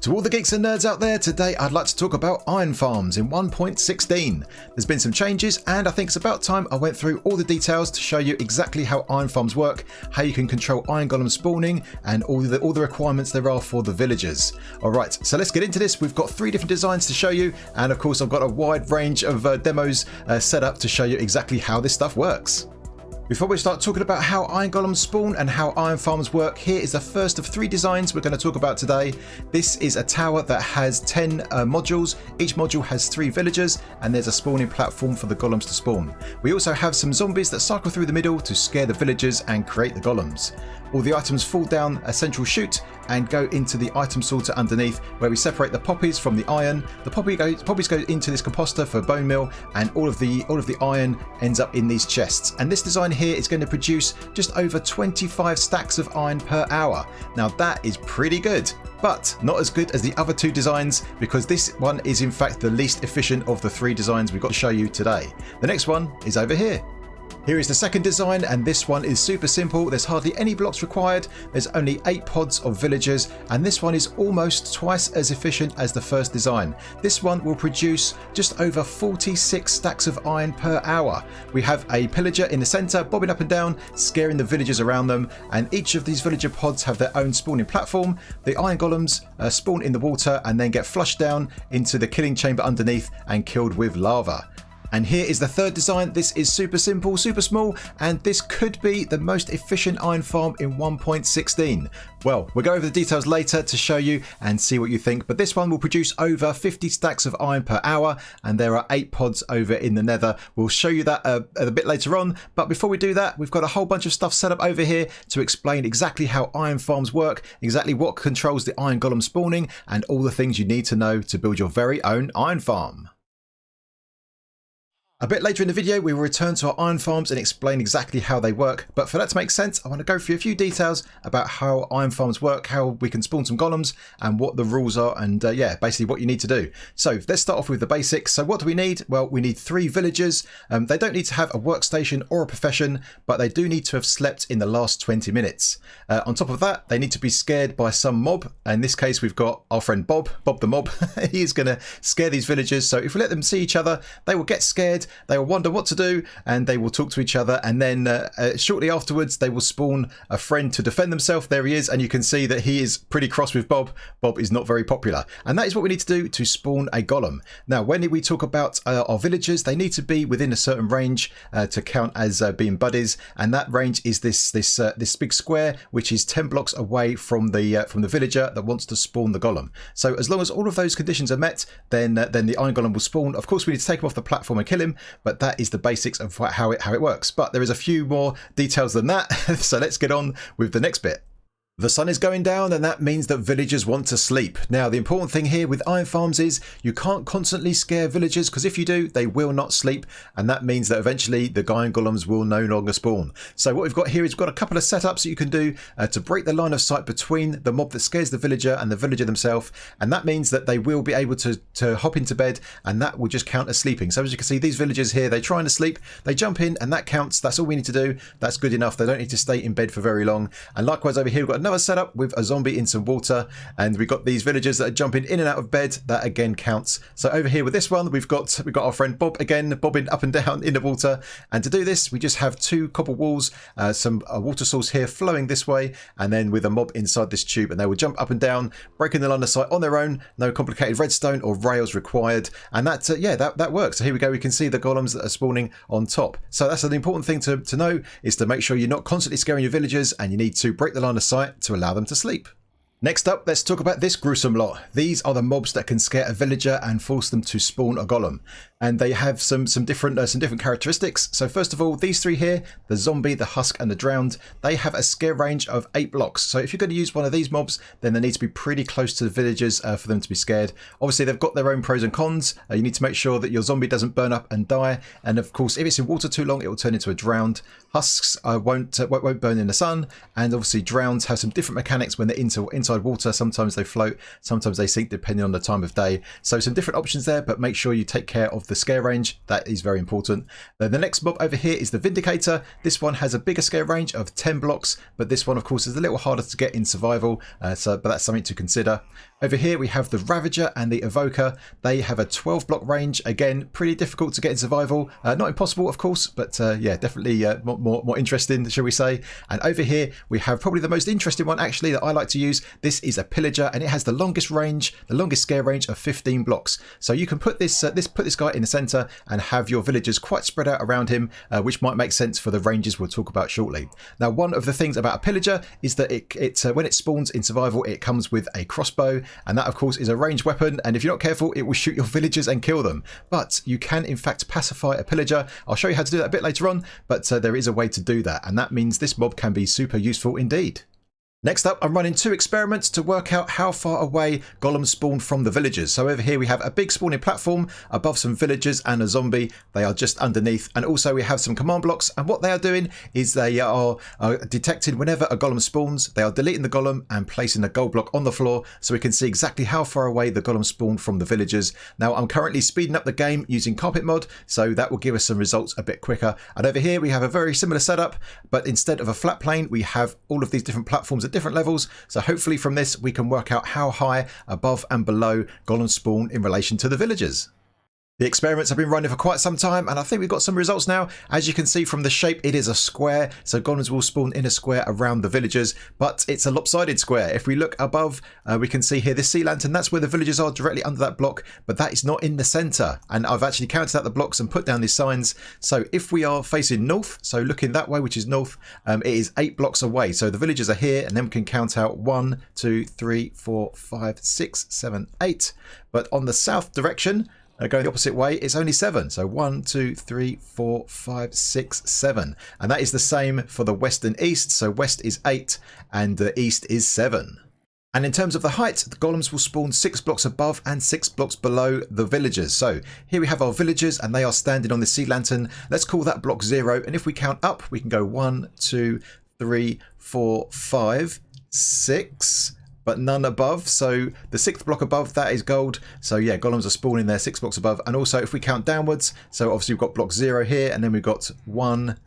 To all the geeks and nerds out there, today I'd like to talk about iron farms in 1.16. There's been some changes and I think it's about time I went through all the details to show you exactly how iron farms work, how you can control iron golem spawning and all the requirements there are for the villagers. Alright, so let's get into this. We've got 3 different designs to show you and of course I've got a wide range of demos set up to show you exactly how this stuff works. Before we start talking about how iron golems spawn and how iron farms work, here is the first of 3 designs we're going to talk about today. This is a tower that has 10 modules. Each module has 3 villagers and there's a spawning platform for the golems to spawn. We also have some zombies that cycle through the middle to scare the villagers and create the golems. All the items fall down a central chute and go into the item sorter underneath, where we separate the poppies from the iron. The poppies go into this composter for bone meal, and all of the iron ends up in these chests. And this design here is going to produce just over 25 stacks of iron per hour. Now that is pretty good, but not as good as the other 2 designs, because this one is in fact the least efficient of the 3 designs we've got to show you today. The next one is over here. Here is the second design, and this one is super simple. There's hardly any blocks required. There's only 8 pods of villagers, and this one is almost twice as efficient as the first design. This one will produce just over 46 stacks of iron per hour. We have a pillager in the center, bobbing up and down, scaring the villagers around them, and each of these villager pods have their own spawning platform. The iron golems spawn in the water and then get flushed down into the killing chamber underneath and killed with lava. And here is the third design. This is super simple, super small, and this could be the most efficient iron farm in 1.16. Well, we'll go over the details later to show you and see what you think, but this one will produce over 50 stacks of iron per hour, and there are 8 pods over in the Nether. We'll show you that a bit later on, but before we do that, we've got a whole bunch of stuff set up over here to explain exactly how iron farms work, exactly what controls the iron golem spawning, and all the things you need to know to build your very own iron farm. A bit later in the video, we will return to our iron farms and explain exactly how they work. But for that to make sense, I want to go through a few details about how iron farms work, how we can spawn some golems, and what the rules are, and yeah, basically what you need to do. So let's start off with the basics. So what do we need? Well, we need 3 villagers. They don't need to have a workstation or a profession, but they do need to have slept in the last 20 minutes. On top of that, they need to be scared by some mob. In this case, we've got our friend Bob the mob. He's going to scare these villagers. So if we let them see each other, they will get scared. They will wonder what to do and they will talk to each other, and then shortly afterwards they will spawn a friend to defend themselves. There he is, and you can see that he is pretty cross with Bob. Bob is not very popular, and that is what we need to do to spawn a golem. Now when we talk about our villagers, they need to be within a certain range to count as being buddies, and that range is this big square which is 10 blocks away from the villager that wants to spawn the golem. So as long as all of those conditions are met, then the iron golem will spawn. Of course we need to take him off the platform and kill him, but that is the basics of how it works. But there is a few more details than that. So let's get on with the next bit. The sun is going down, and that means that villagers want to sleep. Now, the important thing here with iron farms is you can't constantly scare villagers, because if you do, they will not sleep, and that means that eventually the iron golems will no longer spawn. So what we've got here is we've got a couple of setups that you can do to break the line of sight between the mob that scares the villager and the villager themselves, and that means that they will be able to hop into bed, and that will just count as sleeping. So as you can see, these villagers here, they're trying to sleep, they jump in, and that counts. That's all we need to do. That's good enough. They don't need to stay in bed for very long. And likewise over here, we've got another setup with a zombie in some water, and we've got these villagers that are jumping in and out of bed. That again counts. So over here with this one, we've got our friend Bob again, bobbing up and down in the water, and to do this we just have 2 copper walls, some water source here flowing this way, and then with a mob inside this tube, and they will jump up and down, breaking the line of sight on their own. No complicated redstone or rails required, and that works. So here we go, we can see the golems that are spawning on top. So that's an important thing to know, is to make sure you're not constantly scaring your villagers, and you need to break the line of sight to allow them to sleep. Next up, let's talk about this gruesome lot. These are the mobs that can scare a villager and force them to spawn a golem. And they have some different characteristics. So first of all, these 3 here, the zombie, the husk, and the drowned, they have a scare range of 8 blocks. So if you're going to use one of these mobs, then they need to be pretty close to the villagers for them to be scared. Obviously, they've got their own pros and cons. You need to make sure that your zombie doesn't burn up and die. And of course, if it's in water too long, it will turn into a drowned. Husks won't burn in the sun. And obviously, drowns have some different mechanics when they're inside water. Sometimes they float, sometimes they sink, depending on the time of day. So some different options there, but make sure you take care of the scare range. That is very important. The next mob over here is the Vindicator. This one has a bigger scare range of 10 blocks, but this one of course is a little harder to get in survival, but that's something to consider. Over here we have the Ravager and the Evoker. They have a 12 block range. Again, pretty difficult to get in survival. Not impossible, of course, but yeah, definitely more interesting, shall we say. And over here we have probably the most interesting one actually that I like to use. This is a Pillager, and it has the longest range, the longest scare range of 15 blocks. So you can put this guy in the center and have your villagers quite spread out around him, which might make sense for the ranges we'll talk about shortly. Now, one of the things about a Pillager is that when it spawns in survival, it comes with a crossbow. And that, of course, is a ranged weapon, and if you're not careful, it will shoot your villagers and kill them. But you can, in fact, pacify a pillager. I'll show you how to do that a bit later on, but there is a way to do that, and that means this mob can be super useful indeed. Next up, I'm running 2 experiments to work out how far away golems spawn from the villagers. So over here we have a big spawning platform above some villagers and a zombie. They are just underneath. And also we have some command blocks. And what they are doing is they are detecting whenever a golem spawns. They are deleting the golem and placing a gold block on the floor so we can see exactly how far away the golem spawned from the villagers. Now I'm currently speeding up the game using carpet mod, so that will give us some results a bit quicker. And over here we have a very similar setup, but instead of a flat plane, we have all of these different platforms at different levels. So hopefully from this we can work out how high above and below golems spawn in relation to the villagers. The experiments have been running for quite some time, and I think we've got some results now. As you can see from the shape, it is a square, so golems will spawn in a square around the villagers, but it's a lopsided square. If we look above, we can see here this sea lantern, that's where the villagers are, directly under that block, but that is not in the center. And I've actually counted out the blocks and put down these signs. So if we are facing north, so looking that way, which is north, it is 8 blocks away. So the villagers are here, and then we can count out 1, 2, 3, 4, 5, 6, 7, 8. But on the south direction, going the opposite way, it's only 7. So 1, 2, 3, 4, 5, 6, 7. And that is the same for the west and east. So west is 8 and the east is 7. And in terms of the height, the golems will spawn 6 blocks above and 6 blocks below the villagers. So here we have our villagers and they are standing on the sea lantern. Let's call that block 0. And if we count up, we can go 1, 2, 3, 4, 5, 6. But none above. So the 6th block above, that is gold. So yeah, golems are spawning there 6 blocks above. And also if we count downwards, so obviously we've got block 0 here, and then we've got 1,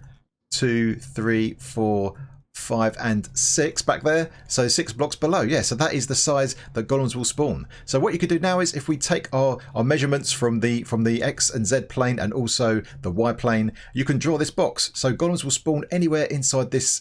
2, 3, 4, 5 and 6 back there, so 6 blocks below. Yeah, so that is the size that golems will spawn. So what you could do now is if we take our measurements from the X and Z plane and also the Y plane, you can draw this box. So golems will spawn anywhere inside this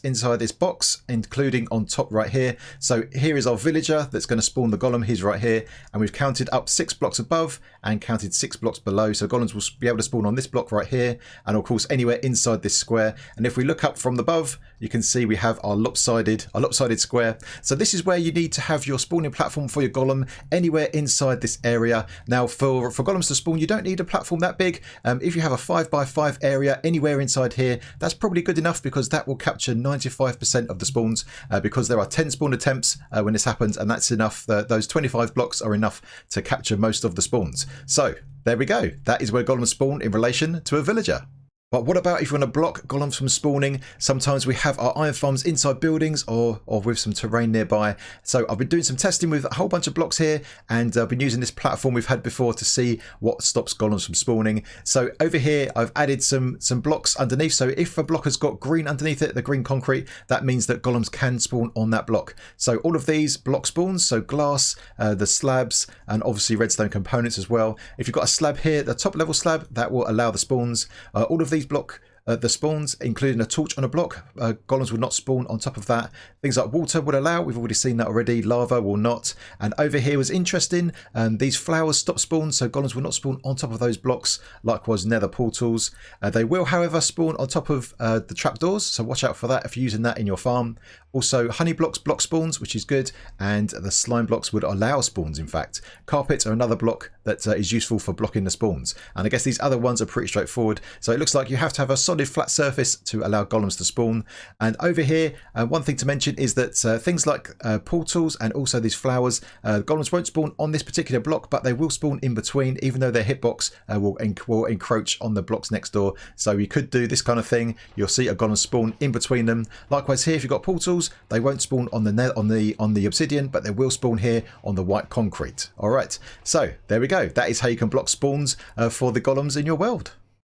box, including on top right here. So here is our villager that's going to spawn the golem. He's right here, and we've counted up 6 blocks above and counted 6 blocks below. So golems will be able to spawn on this block right here, and of course anywhere inside this square. And if we look up from above, you can see we have our lopsided square. So this is where you need to have your spawning platform for your golem, anywhere inside this area. Now for golems to spawn, you don't need a platform that big. If you have a 5x5 area anywhere inside here, that's probably good enough, because that will capture 95% of the spawns, because there are 10 spawn attempts when this happens, and that's enough. Those 25 blocks are enough to capture most of the spawns. So there we go. That is where golems spawn in relation to a villager. But what about if you want to block golems from spawning? Sometimes we have our iron farms inside buildings or with some terrain nearby. So I've been doing some testing with a whole bunch of blocks here, and I've been using this platform we've had before to see what stops golems from spawning. So over here I've added some blocks underneath. So if a block has got green underneath it, the green concrete, that means that golems can spawn on that block. So all of these block spawns, so glass, the slabs, and obviously redstone components as well. If you've got a slab here, the top level slab, that will allow the spawns. All of these block the spawns, including a torch on a block. Golems will not spawn on top of that. Things like water would allow, we've already seen that already. Lava will not. And over here was interesting, these flowers stop spawn, so golems will not spawn on top of those blocks. Likewise nether portals. They will however spawn on top of the trapdoors, so watch out for that if you're using that in your farm. Also honey blocks block spawns, which is good, and the slime blocks would allow spawns in fact. Carpets are another block that is useful for blocking the spawns, and I guess these other ones are pretty straightforward. So it looks like you have to have a solid flat surface to allow golems to spawn. And over here, one thing to mention is that things like portals and also these flowers, golems won't spawn on this particular block, but they will spawn in between, even though their hitbox will encroach on the blocks next door. So you could do this kind of thing. You'll see a golem spawn in between them. Likewise here, if you've got portals, they won't spawn on the obsidian, but they will spawn here on the white concrete. All right, so there we go. That is how you can block spawns for the golems in your world.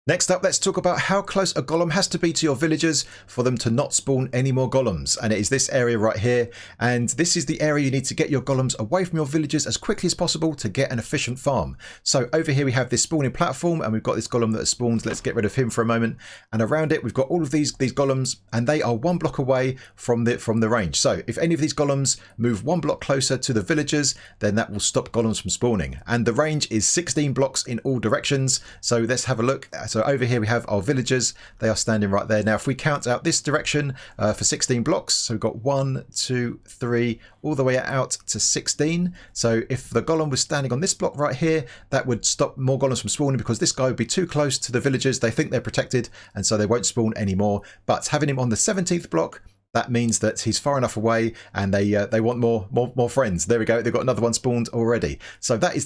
Next up, let's talk about how close a golem has to be to your villagers for them to not spawn any more golems. And it is this area right here. And this is the area you need to get your golems away from your villagers as quickly as possible to get an efficient farm. So over here we have this spawning platform, and we've got this golem that has spawned. Let's get rid of him for a moment. And around it, we've got all of these golems, and they are 1 block away from the range. So if any of these golems move 1 block closer to the villagers, then that will stop golems from spawning. And the range is 16 blocks in all directions. So let's have a look. So over here we have our villagers. They are standing right there. Now if we count out this direction for 16 blocks, so we've got 1, 2, 3, all the way out to 16. So if the golem was standing on this block right here, that would stop more golems from spawning, because this guy would be too close to the villagers. They think they're protected, and so they won't spawn anymore. But having him on the 17th block, that means that he's far enough away, and they want more friends. There we go. They've got another one spawned already. So that is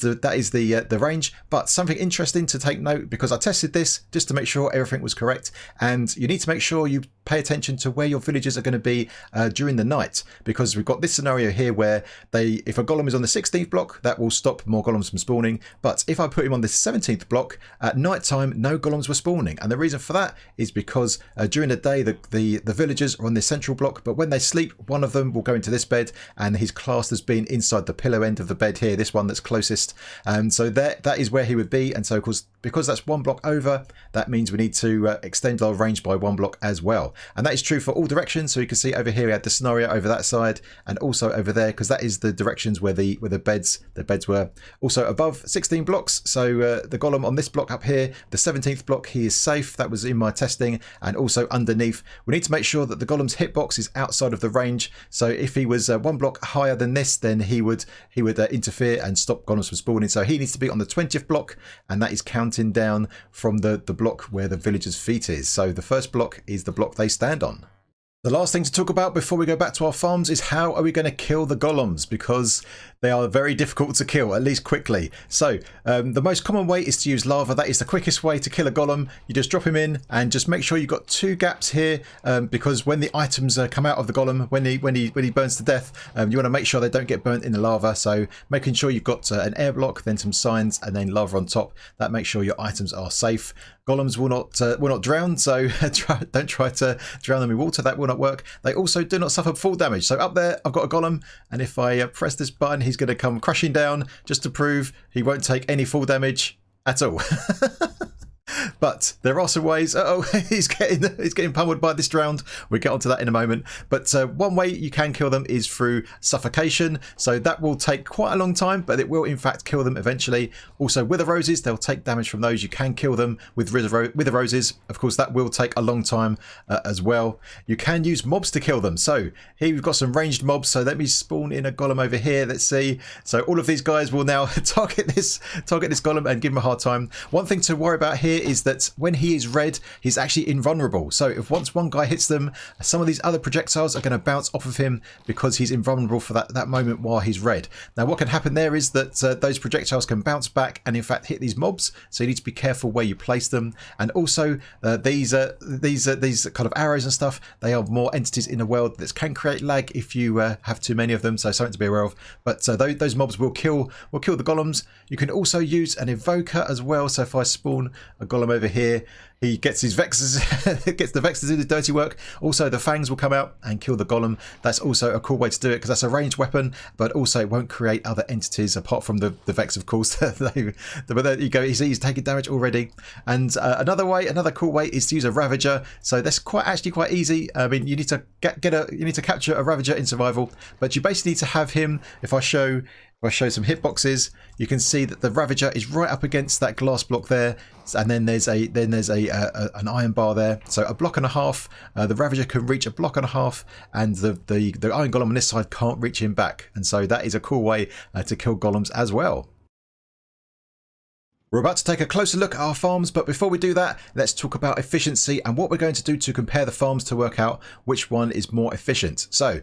the range. But something interesting to take note, because I tested this just to make sure everything was correct, and you need to make sure you pay attention to where your villagers are going to be during the night, because we've got this scenario here where if a golem is on the 16th block, that will stop more golems from spawning. But if I put him on the 17th block at night time, no golems were spawning, and the reason for that is because during the day the villagers are on the central block, but when they sleep, one of them will go into this bed, and he's classed as being inside the pillow end of the bed here, this one that's closest. And so that is where he would be. And so of course, because that's 1 block over, that means we need to extend our range by 1 block as well. And that is true for all directions. So you can see over here we had the scenario over that side, and also over there, because that is the directions where the beds were. Also above 16 blocks, so the golem on this block up here, the 17th block, he is safe. That was in my testing. And also underneath, we need to make sure that the golem's hitbox is outside of the range. So if he was 1 block higher than this, then he would interfere and stop golems from spawning. So he needs to be on the 20th block, and that is counting down from the block where the villager's feet is. So the first block is the block they stand on. The last thing to talk about before we go back to our farms is how are we going to kill the golems, because they are very difficult to kill, at least quickly. So the most common way is to use lava. That is the quickest way to kill a golem. You just drop him in, and just make sure you've got 2 gaps here, because when the items come out of the golem, when he burns to death, you want to make sure they don't get burnt in the lava. So making sure you've got an air block, then some signs, and then lava on top. That makes sure your items are safe. Golems will not drown, so don't try to drown them in water. That will not work. They also do not suffer fall damage. So up there, I've got a golem, and if I press this button, he's going to come crashing down, just to prove he won't take any fall damage at all. But there are some ways. He's getting pummeled by this drowned. We'll get onto that in a moment. But one way you can kill them is through suffocation. So that will take quite a long time, but it will in fact kill them eventually. Also, wither roses, they'll take damage from those. You can kill them with wither roses. Of course, that will take a long time as well. You can use mobs to kill them. So here we've got some ranged mobs. So let me spawn in a golem over here. Let's see. So all of these guys will now target this golem and give him a hard time. One thing to worry about here is that when he is red, he's actually invulnerable. So if once one guy hits them, some of these other projectiles are going to bounce off of him, because he's invulnerable for that moment while he's red. Now what can happen there is that those projectiles can bounce back and in fact hit these mobs, so you need to be careful where you place them. And also these kind of arrows and stuff, they are more entities in the world that can create lag if you have too many of them, so something to be aware of. But those mobs will kill the golems. You can also use an evoker as well. So if I spawn a golem over here, he gets his vexes, gets the vexes to do the dirty work. Also, the fangs will come out and kill the golem. That's also a cool way to do it, because that's a ranged weapon, but also it won't create other entities apart from the vex, of course. But there you go. He's taking damage already. And another cool way is to use a ravager. So that's actually quite easy. I mean, you need to capture a ravager in survival, but you basically need to have him. If I show some hitboxes, you can see that the Ravager is right up against that glass block there, and then there's an iron bar there. So a block and a half. The Ravager can reach a block and a half, and the Iron Golem on this side can't reach him back. And so that is a cool way to kill golems as well. We're about to take a closer look at our farms, but before we do that, let's talk about efficiency and what we're going to do to compare the farms to work out which one is more efficient. So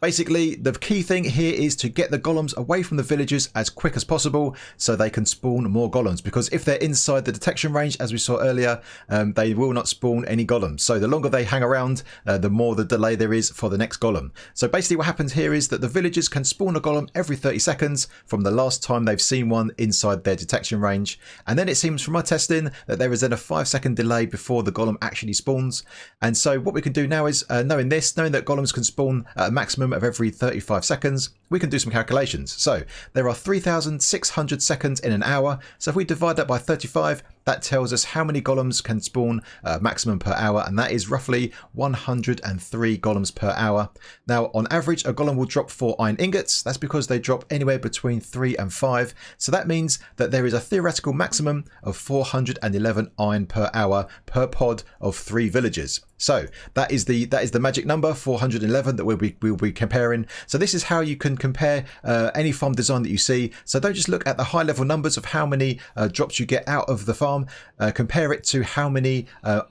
Basically, the key thing here is to get the golems away from the villagers as quick as possible so they can spawn more golems, because if they're inside the detection range, as we saw earlier, they will not spawn any golems. So the longer they hang around, the more the delay there is for the next golem. So basically what happens here is that the villagers can spawn a golem every 30 seconds from the last time they've seen one inside their detection range. And then it seems from my testing that there is then a 5-second delay before the golem actually spawns. And so what we can do now is, knowing that golems can spawn at a maximum of every 35 seconds, we can do some calculations. So there are 3,600 seconds in an hour. So if we divide that by 35, that tells us how many golems can spawn maximum per hour, and that is roughly 103 golems per hour. Now, on average, a golem will drop 4 iron ingots. That's because they drop anywhere between 3 and 5. So that means that there is a theoretical maximum of 411 iron per hour per pod of 3 villagers. So that is the magic number, 411, that we'll be comparing. So this is how you can compare any farm design that you see. So don't just look at the high level numbers of how many drops you get out of the farm. Compare it to how many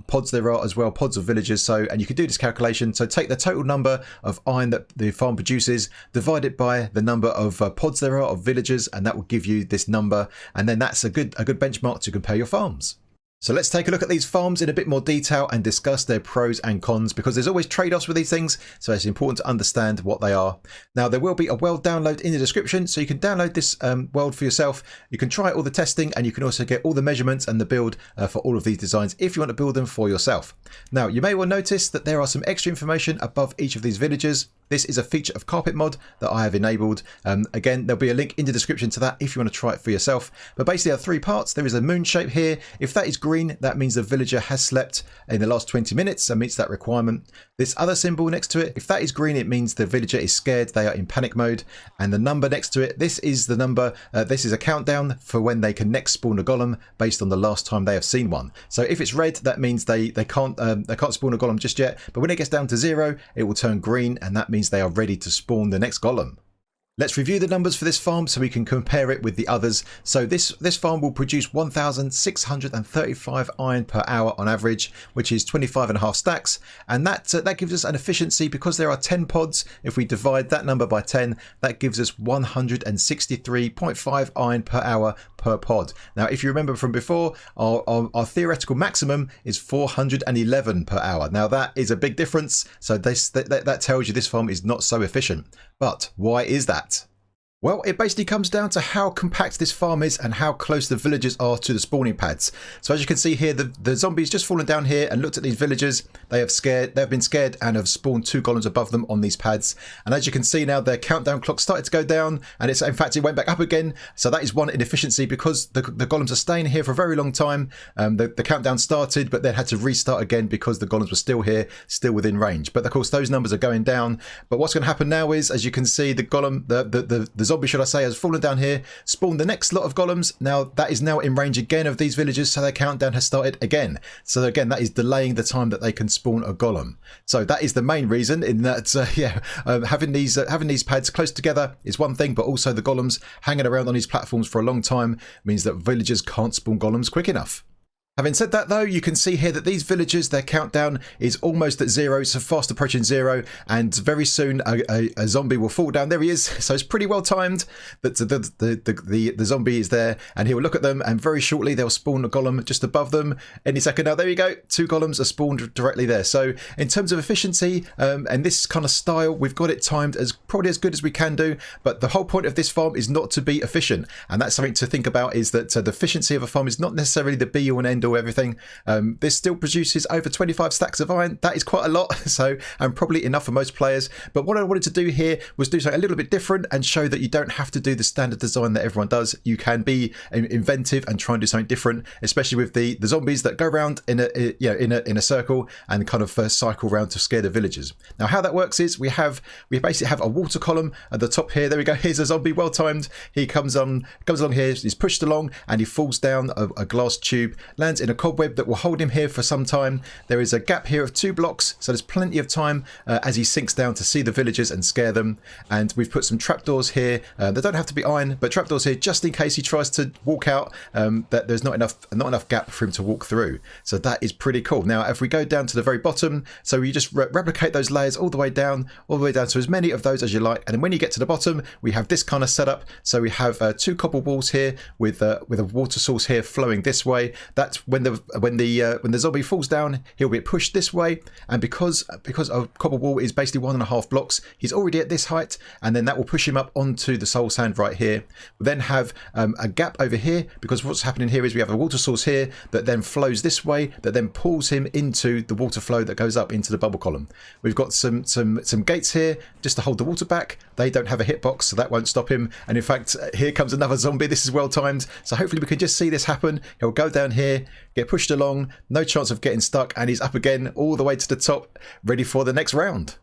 pods there are as well, pods of villagers. So, and you can do this calculation. So take the total number of iron that the farm produces, divide it by the number of pods there are of villagers, and that will give you this number. And then that's a good benchmark to compare your farms. So let's take a look at these farms in a bit more detail and discuss their pros and cons, because there's always trade-offs with these things, so it's important to understand what they are. Now, there will be a world download in the description, so you can download this world for yourself. You can try all the testing, and you can also get all the measurements and the build for all of these designs if you want to build them for yourself. Now, you may well notice that there are some extra information above each of these villagers. This is a feature of Carpet Mod that I have enabled. Again, there'll be a link in the description to that if you want to try it for yourself. But basically, there are 3 parts. There is a moon shape here. If that is green, that means the villager has slept in the last 20 minutes and meets that requirement. This other symbol next to it, if that is green, it means the villager is scared. They are in panic mode. And the number next to it, this is the number. This is a countdown for when they can next spawn a golem based on the last time they have seen one. So if it's red, that means they can't spawn a golem just yet. But when it gets down to 0, it will turn green, and that means they are ready to spawn the next golem. Let's review the numbers for this farm so we can compare it with the others. So this farm will produce 1,635 iron per hour on average, which is 25.5 stacks. And that gives us an efficiency, because there are 10 pods. If we divide that number by 10, that gives us 163.5 iron per hour per pod. Now, if you remember from before, our theoretical maximum is 411 per hour. Now, that is a big difference. So that tells you this farm is not so efficient. But why is that? Well, it basically comes down to how compact this farm is and how close the villagers are to the spawning pads. So as you can see here, the zombies just fallen down here and looked at these villagers. They've been scared and have spawned 2 golems above them on these pads. And as you can see now, their countdown clock started to go down, and in fact it went back up again. So that is one inefficiency, because the golems are staying here for a very long time. The countdown started, but then had to restart again because the golems were still here, still within range. But of course, those numbers are going down. But what's going to happen now is, as you can see, the golem, the zombie, should I say, has fallen down here, spawned the next lot of golems. Now that is now in range again of these villagers, so their countdown has started again. So again, that is delaying the time that they can spawn a golem. So that is the main reason, in that having these pads close together is one thing, but also the golems hanging around on these platforms for a long time means that villagers can't spawn golems quick enough. Having said that, though, you can see here that these villagers, their countdown is almost at 0, so fast approaching 0, and very soon a zombie will fall down. There he is. So it's pretty well timed that the zombie is there, and he will look at them, and very shortly they'll spawn a golem just above them. Any second now, there you go. 2 golems are spawned directly there. So in terms of efficiency and this kind of style, we've got it timed as probably as good as we can do. But the whole point of this farm is not to be efficient, and that's something to think about, is that the efficiency of a farm is not necessarily the be all and end all everything. This still produces over 25 stacks of iron. That is quite a lot, so and probably enough for most players. But what I wanted to do here was do something a little bit different and show that you don't have to do the standard design that everyone does. You can be inventive and try and do something different, especially with the zombies that go around in a circle and kind of cycle around to scare the villagers. Now, how that works is we basically have a water column at the top here. There we go. Here's a zombie, well timed. He comes along here. He's pushed along and he falls down a glass tube, lands lands in a cobweb that will hold him here for some time. There is a gap here of 2 blocks, so there's plenty of time as he sinks down to see the villagers and scare them. And we've put some trapdoors here. They don't have to be iron, but trapdoors here just in case he tries to walk out, that there's not enough gap for him to walk through. So that is pretty cool. Now, if we go down to the very bottom, so you just replicate those layers all the way down to as many of those as you like. And when you get to the bottom, we have this kind of setup. So we have 2 cobble walls here with a water source here flowing this way. That's when the zombie falls down, he'll be pushed this way. And because a cobble wall is basically 1.5 blocks, he's already at this height, and then that will push him up onto the soul sand right here. We then have a gap over here, because what's happening here is we have a water source here that then flows this way, that then pulls him into the water flow that goes up into the bubble column. We've got some gates here just to hold the water back. They don't have a hitbox, so that won't stop him. And in fact, here comes another zombie. This is well timed, so hopefully we can just see this happen. He'll go down here, get pushed along, no chance of getting stuck, and he's up again all the way to the top, ready for the next round.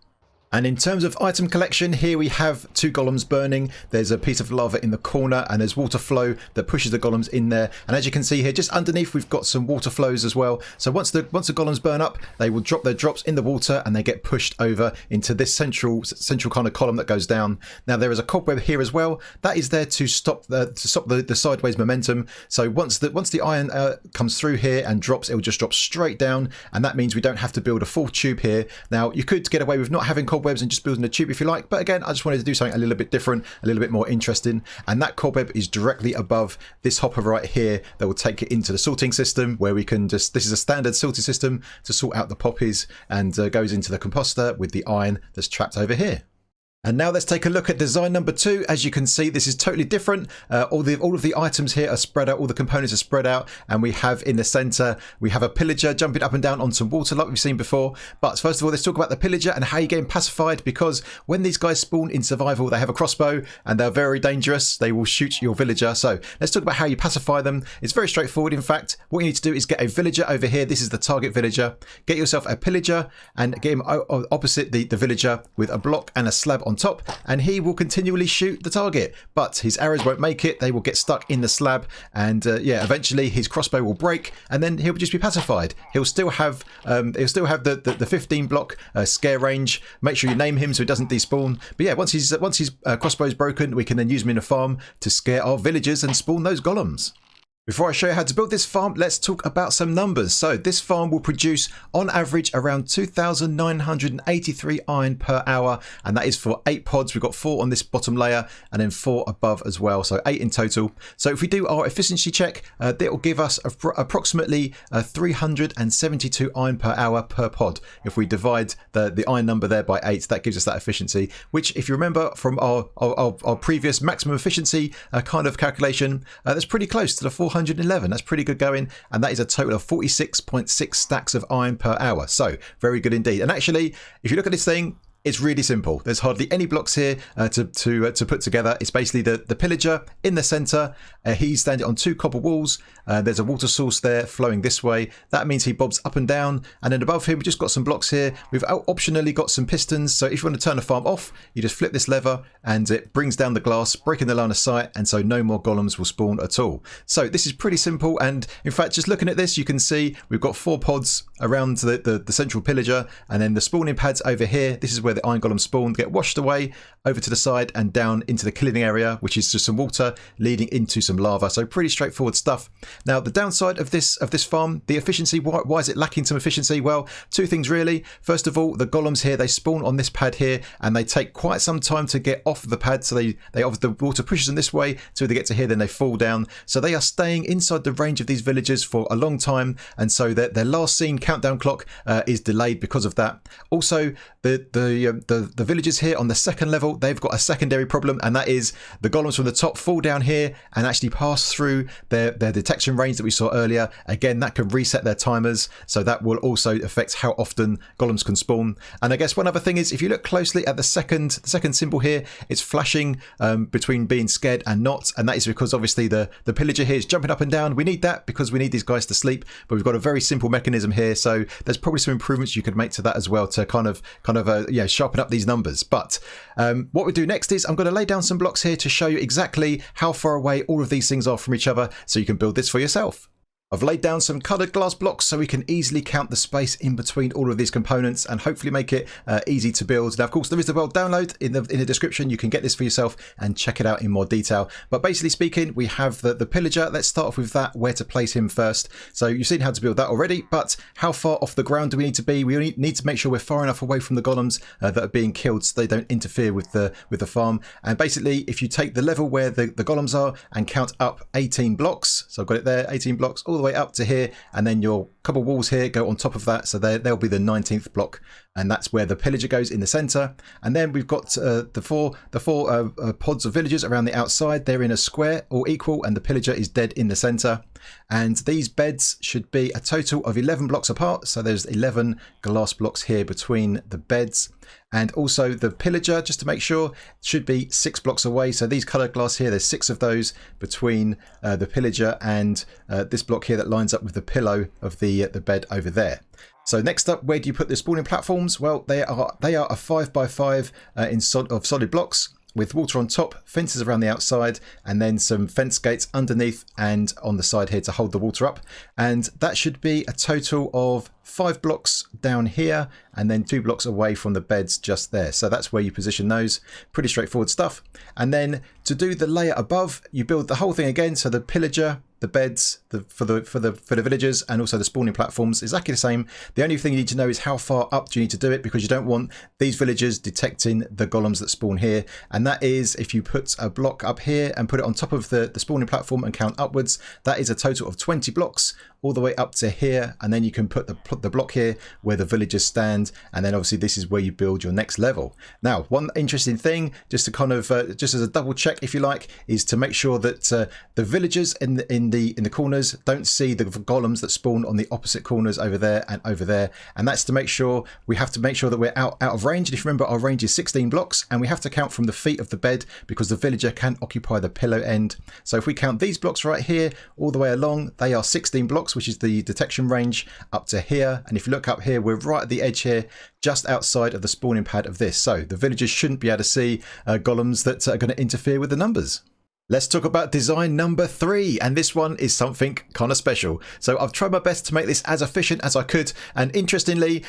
And in terms of item collection, here we have 2 golems burning. There's a piece of lava in the corner, and there's water flow that pushes the golems in there. And as you can see here, just underneath, we've got some water flows as well. So once the golems burn up, they will drop their drops in the water, and they get pushed over into this central kind of column that goes down. Now there is a cobweb here as well. That is there to stop the sideways momentum. So once the iron comes through here and drops, it will just drop straight down, and that means we don't have to build a full tube here. Now you could get away with not having cobwebs and just building a tube if you like, but again, I just wanted to do something a little bit different, a little bit more interesting. And that cobweb is directly above this hopper right here that will take it into the sorting system, where we can just, this is a standard sorting system to sort out the poppies, and goes into the composter with the iron that's trapped over here. And now let's take a look at design number 2. As you can see, this is totally different. All of the items here are spread out, all the components are spread out, and we have in the center, we have a pillager jumping up and down on some water like we've seen before. But first of all, let's talk about the pillager and how you get him pacified, because when these guys spawn in survival, they have a crossbow and they're very dangerous. They will shoot your villager. So let's talk about how you pacify them. It's very straightforward. In fact, what you need to do is get a villager over here. This is the target villager. Get yourself a pillager and get him opposite the villager with a block and a slab on top, and he will continually shoot the target, but his arrows won't make it. They will get stuck in the slab, and yeah, eventually his crossbow will break, and then he'll just be pacified. He'll still have the 15 block scare range. Make sure you name him so he doesn't despawn. But yeah, once his crossbow is broken, we can then use him in a farm to scare our villagers and spawn those golems. Before I show you how to build this farm, let's talk about some numbers. So this farm will produce on average around 2,983 iron per hour, and that is for 8 pods. We've got 4 on this bottom layer and then 4 above as well, so 8 in total. So if we do our efficiency check, that will give us approximately 372 iron per hour per pod. If we divide the iron number there by 8, that gives us that efficiency, which if you remember from our previous maximum efficiency kind of calculation, that's pretty close to the 411. That's pretty good going, and that is a total of 46.6 stacks of iron per hour. So very good indeed. And actually, if you look at this thing, it's really simple. There's hardly any blocks here to put together. It's basically the pillager in the center. He's standing on 2 cobble walls. There's a water source there flowing this way. That means he bobs up and down. And then above him, we've just got some blocks here. We've optionally got some pistons. So if you want to turn the farm off, you just flip this lever and it brings down the glass, breaking the line of sight. And so no more golems will spawn at all. So this is pretty simple. And in fact, just looking at this, you can see we've got 4 pods around the central pillager, and then the spawning pads over here. This is where the iron golem spawn, get washed away over to the side and down into the killing area, which is just some water leading into some lava. So pretty straightforward stuff. Now the downside of this farm, the efficiency, why is it lacking some efficiency? Well, 2 things really. First of all, the golems here, they spawn on this pad here, and they take quite some time to get off the pad. So they the water pushes them this way till they get to here, then they fall down. So they are staying inside the range of these villagers for a long time, and so their last seen countdown clock is delayed because of that. Also, the villagers here on the second level, they've got a secondary problem, and that is the golems from the top fall down here and actually pass through their detection range that we saw earlier. Again, that can reset their timers, so that will also affect how often golems can spawn. And I guess one other thing is, if you look closely at the second symbol here, it's flashing between being scared and not, and that is because obviously the pillager here is jumping up and down. We need that because we need these guys to sleep, but we've got a very simple mechanism here, so there's probably some improvements you could make to that as well to kind of sharpen up these numbers. But what we do next is I'm going to lay down some blocks here to show you exactly how far away all of these things are from each other, so you can build this for yourself. I've laid down some coloured glass blocks so we can easily count the space in between all of these components and hopefully make it easy to build. Now, of course, there is the world download in the description. You can get this for yourself and check it out in more detail. But basically speaking, we have the pillager. Let's start off with that, where to place him first. So you've seen how to build that already, but how far off the ground do we need to be? We need to make sure we're far enough away from the golems that are being killed so they don't interfere with the farm. And basically, if you take the level where the golems are and count up 18 blocks, so I've got it there, 18 blocks, all the way up to here, and then your couple walls here go on top of that, so they'll be the 19th block, and that's where the pillager goes in the center. And then we've got the four pods of villagers around the outside. They're in a square, all equal, and the pillager is dead in the center. And these beds should be a total of 11 blocks apart, so there's 11 glass blocks here between the beds. And also the pillager, just to make sure, should be 6 blocks away. So these coloured glass here, there's 6 of those between the pillager and this block here that lines up with the pillow of the bed over there. So next up, where do you put the spawning platforms? Well, they are a 5x5 of solid blocks, with water on top, fences around the outside, and then some fence gates underneath and on the side here to hold the water up. And that should be a total of 5 blocks down here and then 2 blocks away from the beds just there. So that's where you position those. Pretty straightforward stuff. And then to do the layer above, you build the whole thing again. So the pillager, the beds for the villagers, and also the spawning platforms, exactly the same. The only thing you need to know is how far up do you need to do it, because you don't want these villagers detecting the golems that spawn here. And that is, if you put a block up here and put it on top of the spawning platform and count upwards, that is a total of 20 blocks all the way up to here. And then you can put the block here where the villagers stand, and then obviously this is where you build your next level. Now, one interesting thing, just to kind of just as a double check if you like, is to make sure that the villagers in the corners don't see the golems that spawn on the opposite corners over there and over there. And that's to make sure, we have to make sure that we're out of range. And if you remember, our range is 16 blocks, and we have to count from the feet of the bed because the villager can occupy the pillow end. So if we count these blocks right here all the way along, they are 16 blocks, which is the detection range up to here. And if you look up here, we're right at the edge here, just outside of the spawning pad of this. So the villagers shouldn't be able to see golems that are going to interfere with the numbers. Let's talk about design number 3, and this one is something kind of special. So I've tried my best to make this as efficient as I could, and interestingly,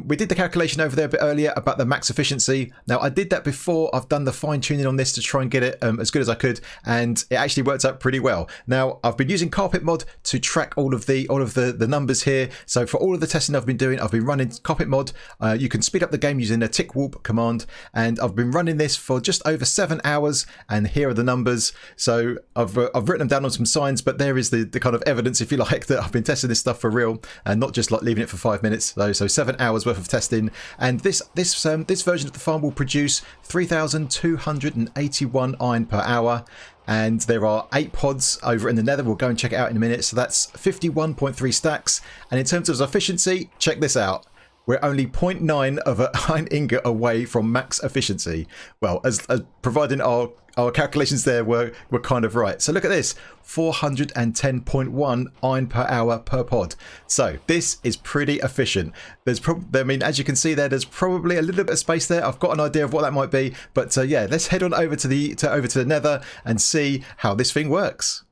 we did the calculation over there a bit earlier about the max efficiency. Now, I did that before. I've done the fine tuning on this to try and get it as good as I could, and it actually worked out pretty well. Now, I've been using Carpet Mod to track all of the numbers here. So for all of the testing I've been doing, I've been running Carpet Mod. You can speed up the game using a tick warp command, and I've been running this for just over 7 hours, and here are the numbers. So I've written them down on some signs, but there is the kind of evidence, if you like, that I've been testing this stuff for real and not just like leaving it for 5 minutes. So 7 hours worth of testing, and this version of the farm will produce 3,281 iron per hour. And there are 8 pods over in the Nether. We'll go and check it out in a minute. So that's 51.3 stacks. And in terms of efficiency, check this out. We're only 0.9 of an iron ingot away from max efficiency. Well, as providing our calculations there were kind of right. So look at this, 410.1 iron per hour per pod. So this is pretty efficient. I mean, as you can see there, there's probably a little bit of space there. I've got an idea of what that might be, but yeah, let's head on over to the Nether and see how this thing works.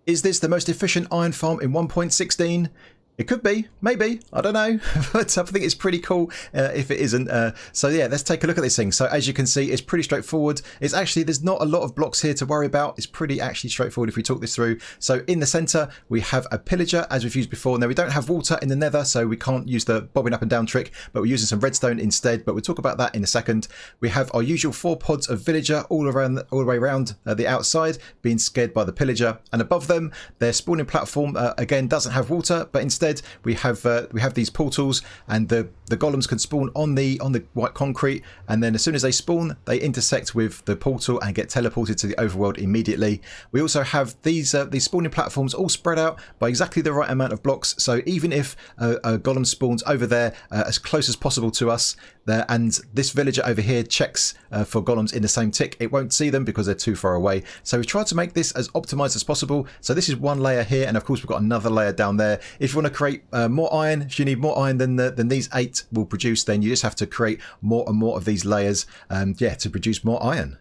Is this the most efficient iron farm in 1.16? It could be, maybe, I don't know, but I think it's pretty cool if it isn't. So yeah, let's take a look at this thing. So as you can see, it's pretty straightforward. It's actually, there's not a lot of blocks here to worry about. It's pretty actually straightforward if we talk this through. So in the center, we have a pillager, as we've used before. Now we don't have water in the Nether, so we can't use the bobbing up and down trick, but we're using some redstone instead, but we'll talk about that in a second. We have our usual 4 pods of villager all the way around the outside, being scared by the pillager. And above them, their spawning platform, again, doesn't have water, but instead we have these portals, and the golems can spawn on the white concrete, and then as soon as they spawn, they intersect with the portal and get teleported to the overworld immediately. We also have these spawning platforms all spread out by exactly the right amount of blocks, so even if a golem spawns over there as close as possible to us there, and this villager over here checks for golems in the same tick, it won't see them because they're too far away. So we've tried to make this as optimized as possible. So this is one layer here, and of course we've got another layer down there. If you want to create more iron, if you need more iron than these 8 will produce, then you just have to create more and more of these layers, yeah, to produce more iron.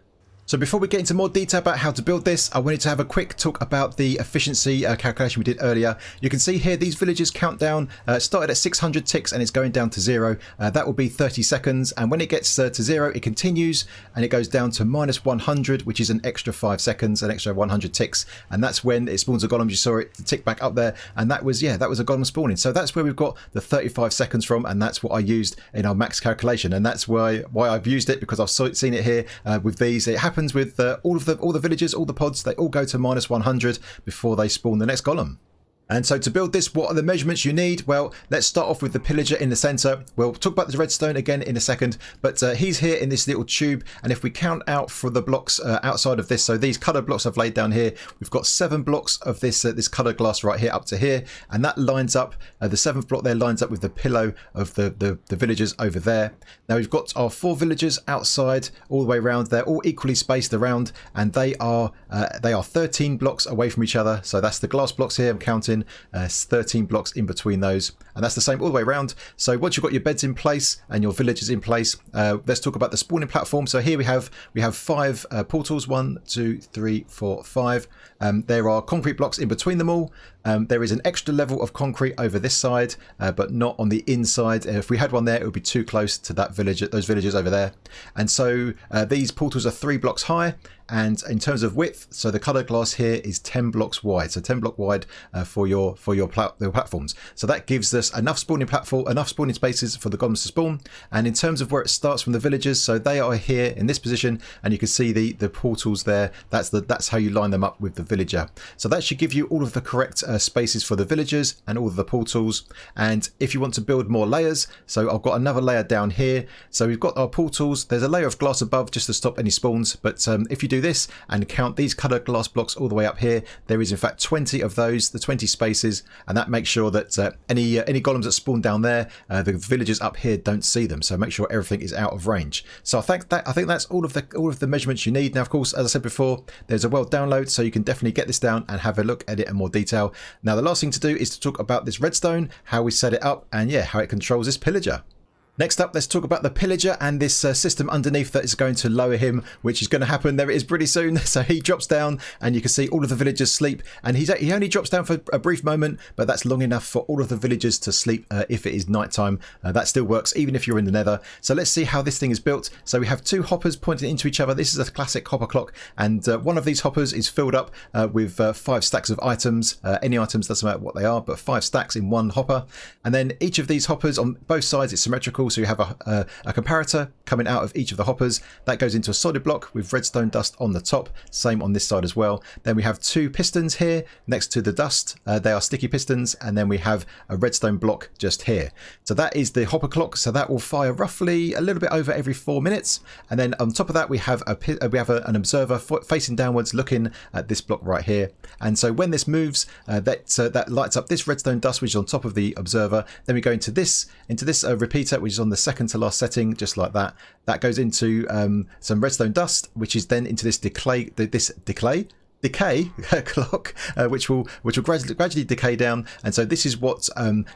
So before we get into more detail about how to build this, I wanted to have a quick talk about the efficiency calculation we did earlier. You can see here these villagers count down, started at 600 ticks and it's going down to 0. That will be 30 seconds, and when it gets to 0 it continues and it goes down to minus 100, which is an extra 5 seconds, an extra 100 ticks, and that's when it spawns a golem. You saw it tick back up there, and that was a golem spawning. So that's where we've got the 35 seconds from, and that's what I used in our max calculation, and that's why I've used it, because I've seen it here with these. It happens with all the villagers, all the pods, they all go to minus 100 before they spawn the next golem. And so to build this, what are the measurements you need? Well, let's start off with the pillager in the center. We'll talk about the redstone again in a second, but he's here in this little tube. And if we count out for the blocks outside of this, so these colored blocks I've laid down here, we've got 7 blocks of this colored glass right here up to here. And that lines up, the 7th block there lines up with the pillow of the villagers over there. Now we've got our 4 villagers outside all the way around. They're all equally spaced around, and they are 13 blocks away from each other. So that's the glass blocks here I'm counting. 13 blocks in between those, and that's the same all the way around. So once you've got your beds in place and your villagers in place, let's talk about the spawning platform. So here we have 5 portals, 1, 2, 3, 4, 5. There are concrete blocks in between them all. There is an extra level of concrete over this side, but not on the inside. If we had one there, it would be too close to those villagers over there. And so these portals are 3 blocks high, and in terms of width, so the coloured glass here is 10 blocks wide, so 10 block wide for your platforms. So that gives us enough spawning spaces for the golems to spawn. And in terms of where it starts from the villagers, so they are here in this position, and you can see the portals there. That's how you line them up with the villager. So that should give you all of the correct spaces for the villagers and all of the portals. And if you want to build more layers, so I've got another layer down here. So we've got our portals. There's a layer of glass above just to stop any spawns, but if you do this and count these coloured glass blocks all the way up here, there is in fact 20 of those, the 20 spaces, and that makes sure that any golems that spawn down there, the villagers up here don't see them. So make sure everything is out of range. So I think that's all of the measurements you need. Now, of course, as I said before, there's a world download, so you can definitely get this down and have a look at it in more detail. Now, the last thing to do is to talk about this redstone, how we set it up, and how it controls this pillager. Next up, let's talk about the pillager and this system underneath that is going to lower him, which is going to happen. There it is pretty soon. So he drops down and you can see all of the villagers sleep, and he only drops down for a brief moment, but that's long enough for all of the villagers to sleep if it is nighttime. That still works even if you're in the nether. So let's see how this thing is built. So we have 2 hoppers pointing into each other. This is a classic hopper clock, and one of these hoppers is filled up with 5 stacks of items. Any items, doesn't matter what they are, but 5 stacks in one hopper. And then each of these hoppers on both sides is symmetrical. So you have a comparator coming out of each of the hoppers. That goes into a solid block with redstone dust on the top. Same on this side as well. Then we have 2 pistons here next to the dust. They are sticky pistons. And then we have a redstone block just here. So that is the hopper clock. So that will fire roughly a little bit over every 4 minutes. And then on top of that, we have an observer facing downwards looking at this block right here. And so when this moves, that lights up this redstone dust, which is on top of the observer. Then we go into this repeater, which is on the second to last setting, just like that. That goes into some redstone dust, which is then into this decay clock, which will gradually decay down. And so this is what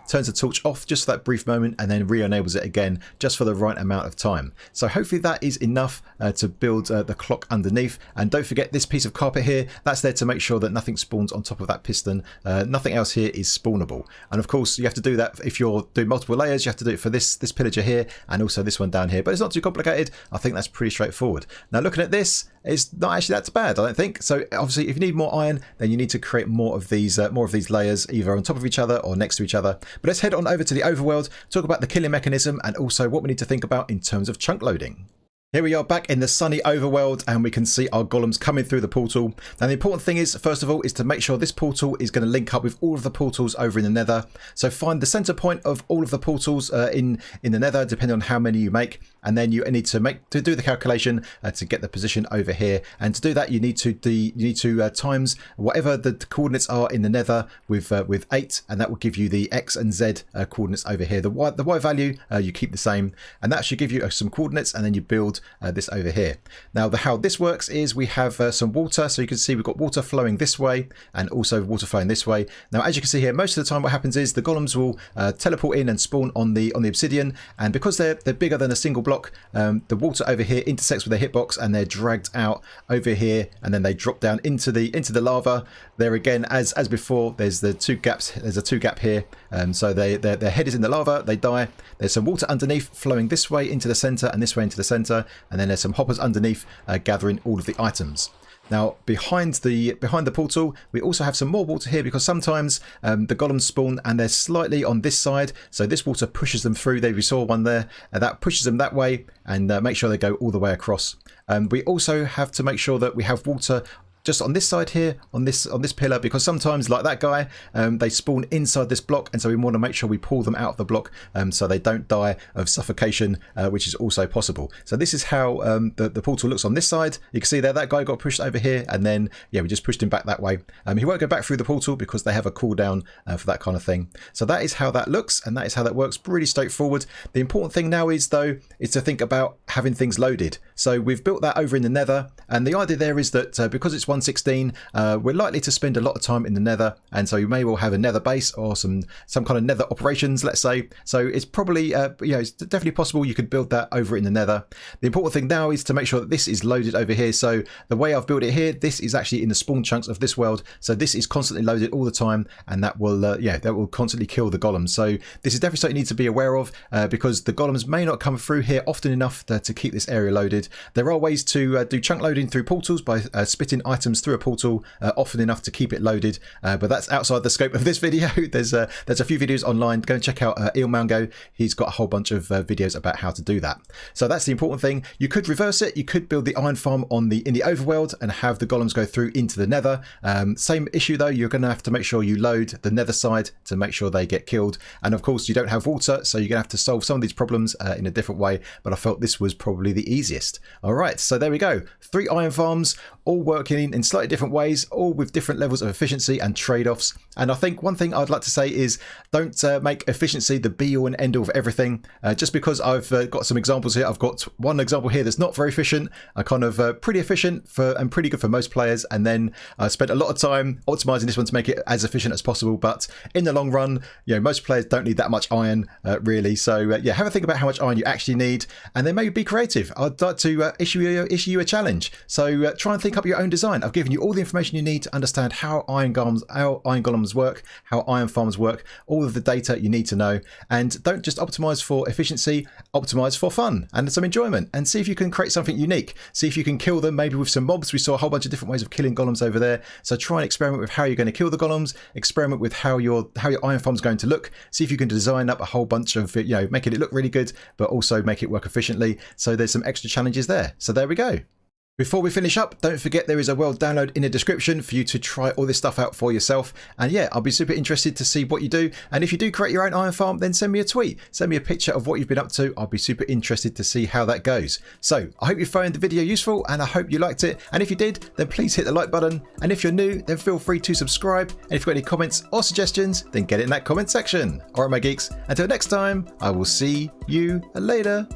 turns the torch off just for that brief moment and then re-enables it again just for the right amount of time. So hopefully that is enough to build the clock underneath. And don't forget this piece of carpet here, that's there to make sure that nothing spawns on top of that piston. Nothing else here is spawnable, and of course you have to do that if you're doing multiple layers. You have to do it for this pillager here and also this one down here, but it's not too complicated. I think that's pretty straightforward. Now, looking at this, it's not actually that bad, I don't think. So obviously if you need more iron, then you need to create more of these layers either on top of each other or next to each other. But let's head on over to the overworld, talk about the killing mechanism and also what we need to think about in terms of chunk loading. Here we are back in the sunny overworld, and we can see our golems coming through the portal. Now the important thing is, first of all, is to make sure this portal is going to link up with all of the portals over in the nether. So find the center point of all of the portals in the nether, depending on how many you make, and then you need to do the calculation to get the position over here. And to do that, you need to times whatever the coordinates are in the nether with 8, and that will give you the x and z coordinates over here. The y value you keep the same, and that should give you some coordinates, and then you build this over here. Now how this works is we have some water, so you can see we've got water flowing this way and also water flowing this way. Now as you can see here, most of the time what happens is the golems will teleport in and spawn on the obsidian, and because they're bigger than a single block, the water over here intersects with their hitbox and they're dragged out over here, and then they drop down into the lava. There again, as before, there's the two gaps. There's a two gap here, so their head is in the lava, they die. There's some water underneath flowing this way into the center and this way into the center, and then there's some hoppers underneath gathering all of the items. Now behind the portal we also have some more water here, because sometimes the golems spawn and they're slightly on this side, so this water pushes them through. There we saw one there, and that pushes them that way and make sure they go all the way across. We also have to make sure that we have water just on this side here, on this pillar, because sometimes, like that guy, they spawn inside this block, and so we want to make sure we pull them out of the block so they don't die of suffocation, which is also possible. So this is how the portal looks on this side. You can see there that guy got pushed over here, and then yeah, we just pushed him back that way. He won't go back through the portal because they have a cooldown for that kind of thing. So that is how that looks, and that is how that works. Pretty straightforward. The important thing now is though is to think about having things loaded. So we've built that over in the Nether, and the idea there is that because it's 1.16, we're likely to spend a lot of time in the Nether, and so you may well have a Nether base or some kind of Nether operations, let's say. So it's probably it's definitely possible you could build that over in the Nether. The important thing now is to make sure that this is loaded over here. So the way I've built it here, this is actually in the spawn chunks of this world, so this is constantly loaded all the time, and that will that will constantly kill the golems. So this is definitely something you need to be aware of, because the golems may not come through here often enough to keep this area loaded. There are ways to do chunk loading through portals by spitting items through a portal often enough to keep it loaded, but that's outside the scope of this video. There's a few videos online. Go and check out Mango. He's got a whole bunch of videos about how to do that. So that's the important thing. You could reverse it. You could build the iron farm in the overworld and have the golems go through into the Nether. Same issue though, you're going to have to make sure you load the Nether side to make sure they get killed, and of course you don't have water, so you're going to have to solve some of these problems in a different way, but I felt this was probably the easiest. All right, so there we go. 3 iron farms, all working in slightly different ways, all with different levels of efficiency and trade-offs. And I think one thing I'd like to say is don't make efficiency the be-all and end-all of everything. Just because I've got some examples here, I've got one example here that's not very efficient. I kind of pretty efficient and pretty good for most players, and then I spent a lot of time optimizing this one to make it as efficient as possible. But in the long run, most players don't need that much iron really. So yeah, have a think about how much iron you actually need, and then maybe be creative. I'd like to issue you a challenge. So try and think up your own design. I've given you all the information you need to understand how iron golems work, how iron farms work, all of the data you need to know. And don't just optimize for efficiency, optimize for fun and some enjoyment, and see if you can create something unique. See if you can kill them maybe with some mobs. We saw a whole bunch of different ways of killing golems over there. So try and experiment with how you're going to kill the golems, experiment with how your iron farm is going to look. See if you can design up a whole bunch of making it look really good, but also make it work efficiently. So there's some extra challenges there. So there we go. Before we finish up, don't forget there is a world download in the description for you to try all this stuff out for yourself. And yeah, I'll be super interested to see what you do. And if you do create your own iron farm, then send me a tweet. Send me a picture of what you've been up to. I'll be super interested to see how that goes. So I hope you found the video useful, and I hope you liked it. And if you did, then please hit the like button. And if you're new, then feel free to subscribe. And if you've got any comments or suggestions, then get it in that comment section. All right, my geeks, until next time, I will see you later.